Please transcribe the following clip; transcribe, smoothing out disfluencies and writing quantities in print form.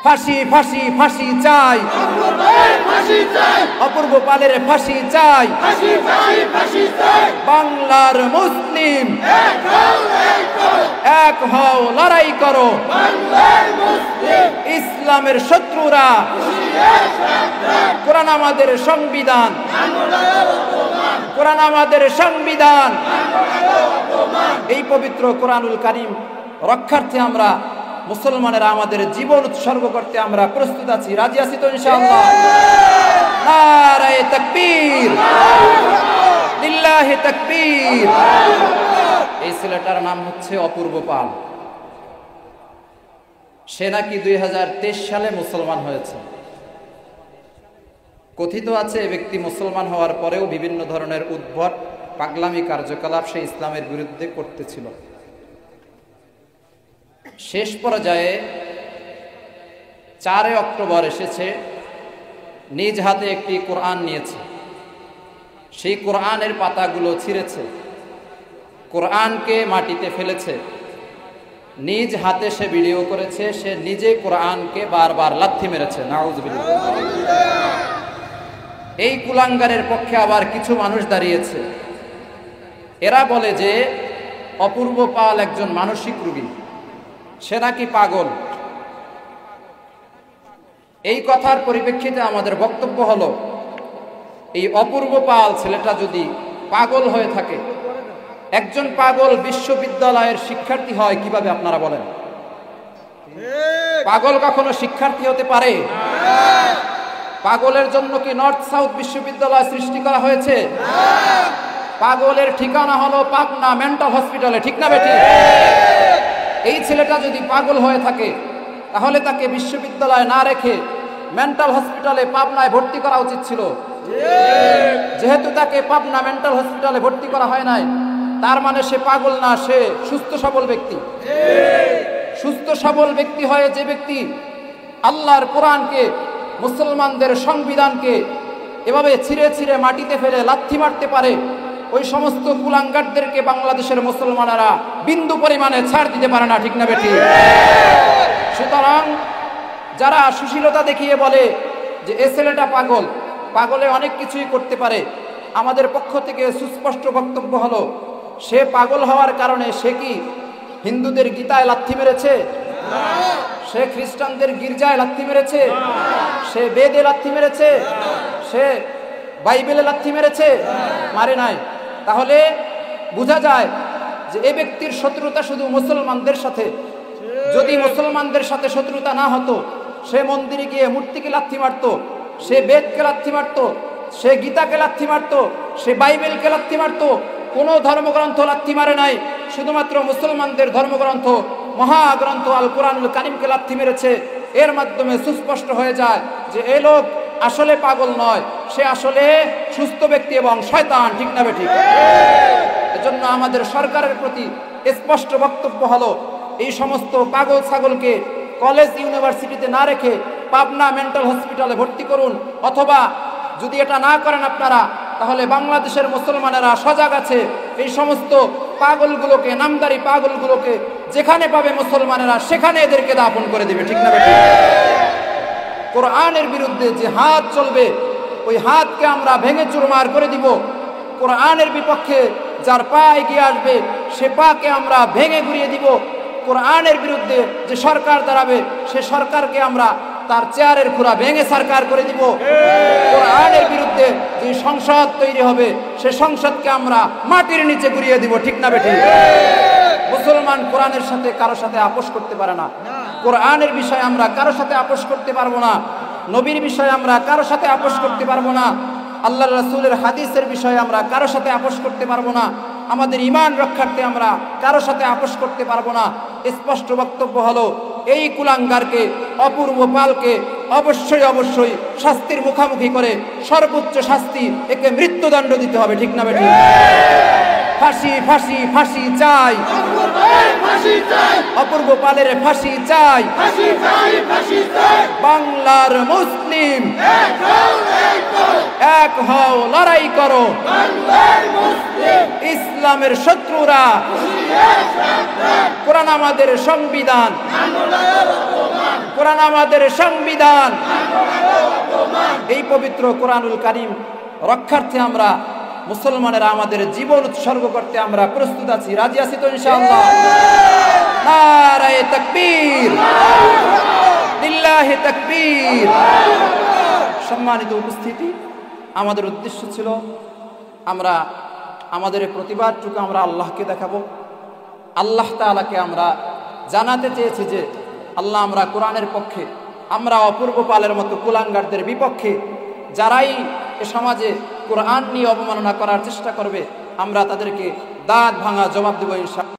ফাঁসি ফাঁসি ফাঁসি চাই, অপূর্ব পালের ফাঁসি চাই, বাংলার মুসলিম এক হও, লড়াই করো, ইসলামের শত্রুরা, কোরআন আমাদের সংবিধান, কোরআন আমাদের সংবিধান। এই পবিত্র কোরআনুল কারীম রক্ষার্থে আমরা মুসলমানেরা আমাদের জীবন উৎসর্গ করতে আমরা প্রস্তুত আছি, রাজি আছি তো ইনশাআল্লাহ? নারায়ে তাকবীর, লিল্লাহি তাকবীর। এই ছেলেটার নাম হচ্ছে অপূর্ব পাল। সে নাকি 2023 সালে মুসলমান হয়েছে। কথিত আছে এই ব্যক্তি মুসলমান হওয়ার পরেও বিভিন্ন ধরনের উদ্ভট পাগলামি কার্যকলাপ সে ইসলামের বিরুদ্ধে করতেছিল। শেষ পর্যায়ে 4 অক্টোবর এসেছে, নিজ হাতে একটি কোরআন নিয়েছে, সেই কোরআনের পাতাগুলো ছিঁড়েছে, কোরআনকে মাটিতে ফেলেছে, নিজ হাতে সে ভিডিও করেছে, সে নিজে কোরআনকে বারবার লাথি মেরেছে। নাউজুবিল্লাহ। এই কুলাঙ্গারের পক্ষে আবার কিছু মানুষ দাঁড়িয়েছে। এরা বলে যে অপূর্ব পাল একজন মানসিক রোগী, সে নাকি পাগল। এই কথার পরিপ্রেক্ষিতে আমাদের বক্তব্য হলো, এই অপূর্ব পাল ছেলেটা যদি পাগল হয়ে থাকে, একজন পাগল বিশ্ববিদ্যালয়ের শিক্ষার্থী হয় কিভাবে আপনারা বলেন? পাগল কখনো শিক্ষার্থী হতে পারে? পাগলের জন্য কি নর্থ সাউথ বিশ্ববিদ্যালয় সৃষ্টি করা হয়েছে? পাগলের ঠিকানা হলো পাবনা মেন্টাল হসপিটালে, ঠিক না বেটি? এই ছেলেটা যদি পাগল হয়ে থাকে তাহলে তাকে বিশ্ববিদ্যালয়ে না রেখে মেন্টাল হসপিটালে পাবনায় ভর্তি করা উচিত ছিল। যেহেতু তাকে পাবনা মেন্টাল হসপিটালে ভর্তি করা হয় নাই, তার মানে সে পাগল না, সে সুস্থ সবল ব্যক্তি। সুস্থ সবল ব্যক্তি হয়ে যে ব্যক্তি আল্লাহর কোরআনকে, মুসলমানদের সংবিধানকে এভাবে ছিঁড়ে ছিঁড়ে মাটিতে ফেলে লাথি মারতে পারে, ওই সমস্ত কুলাঙ্গারদেরকে বাংলাদেশের মুসলমানেরা বিন্দু পরিমাণে ছাড় দিতে পারে না, ঠিক না বেটি? সুতরাং যারা সুশীলতা দেখিয়ে বলে যে এ ছেলেটা পাগল, পাগলে অনেক কিছুই করতে পারে, আমাদের পক্ষ থেকে সুস্পষ্ট বক্তব্য হলো, সে পাগল হওয়ার কারণে সে কি হিন্দুদের গীতায় লাথি মেরেছে? সে খ্রিস্টানদের গির্জায় লাথি মেরেছে? সে বেদে লাথি মেরেছে? সে বাইবেলে লাথি মেরেছে? মারে নাই। তাহলে বোঝা যায় যে এই ব্যক্তির শত্রুতা শুধু মুসলমানদের সাথে। যদি মুসলমানদের সাথে শত্রুতা না হতো, সে মন্দিরে গিয়ে মূর্তিকে লাথি মারত, সে বেদকে লাথি মারত, সে গীতাকে লাথি মারত, সে বাইবেলকে লাথি মারত। কোনো ধর্মগ্রন্থ লাথি মারে নাই, শুধুমাত্র মুসলমানদের ধর্মগ্রন্থ মহাগ্রন্থ আল কোরআনুল কারীমকে লাথি মেরেছে। এর মাধ্যমে সুস্পষ্ট হয়ে যায় যে এই লোক আসলে পাগল নয়, সে আসলে সুস্থ ব্যক্তি এবং শয়তান, ঠিক না বেঠিক? এজন্য আমাদের সরকারের প্রতি স্পষ্ট বক্তব্য হলো, এই সমস্ত পাগল ছাগলকে কলেজ ইউনিভার্সিটিতে না রেখে পাবনা মেন্টাল হসপিটালে ভর্তি করুন, অথবা যদি এটা না করেন আপনারা, তাহলে বাংলাদেশের মুসলমানেরা সজাগ আছে, এই সমস্ত পাগলগুলোকে, নামদারি পাগলগুলোকে যেখানে পাবে মুসলমানেরা সেখানে এদেরকে দাফন করে দেবে, ঠিক না বেঠিক? কোরআনের বিরুদ্ধে যে হাত চলবে, ওই হাতকে আমরা ভেঙে চুরমার করে দিব। কোরআনের বিপক্ষে যার পা এগিয়ে আসবে, সে পাকে আমরা ভেঙে ঘুরিয়ে দিব। কোরআনের বিরুদ্ধে যে সরকার দাঁড়াবে, সে সরকারকে আমরা তার চেয়ারের খুঁড়া ভেঙে সরকার করে দিব। কোরআনের বিরুদ্ধে যে সংসদ তৈরি হবে, সে সংসদকে আমরা মাটির নিচে ঘুরিয়ে দিব, ঠিক না বেঠিক? মুসলমান কোরআনের সাথে কারো সাথে আপোষ করতে পারে না। কোরআনের বিষয়ে আমরা কারো সাথে আপোষ করতে পারবো না। নবীর বিষয়ে আমরা কারো সাথে আপোষ করতে পারবো না। আল্লাহর রাসূলের হাদিসের বিষয়ে আমরা কারো সাথে আপোষ করতে পারবো না। আমাদের ঈমান রক্ষার্থে আমরা কারো সাথে আপোষ করতে পারবো না। স্পষ্ট বক্তব্য হলো, এই কুলাঙ্গারকে, অপূর্ব পালকে অবশ্যই অবশ্যই শাস্তির মুখোমুখি করে সর্বোচ্চ শাস্তি, একে মৃত্যুদণ্ড দিতে হবে, ঠিক না বেঠিক? ফাঁসি ফাঁসি ফাঁসি চাই, অপূর্ব পালের ফাঁসি চাই, বাংলার মুসলিম এক হও, লড়াই করো, ইসলামের শত্রুরা, কোরআন আমাদের সংবিধান, কোরআন আমাদের সংবিধান। এই পবিত্র কোরআনুল কারীম রক্ষার্থে আমরা মুসলমানেরা আমাদের জীবন উৎসর্গ করতে আমরা প্রস্তুত আছি, রাজি আছি তো ইনশাআল্লাহ? নারায়ে তাকবীর, লিল্লাহি তাকবীর। সম্মানিত উপস্থিতি, আমাদের উদ্দেশ্য ছিল আমরা আমাদের প্রতিবাদটুকু আমরা আল্লাহকে দেখাবো। আল্লাহ তাআলাকে আমরা জানাতে চেয়েছি যে আল্লাহ, আমরা কোরআনের পক্ষে, আমরা অপূর্ব পালের মতো কুলাঙ্গারদের বিপক্ষে। যারাই এ সমাজে কোরআন নিয়ে অবমাননা করার চেষ্টা করবে, আমরা তাদেরকে দাঁত ভাঙা জবাব দেব ইনশাআল্লাহ।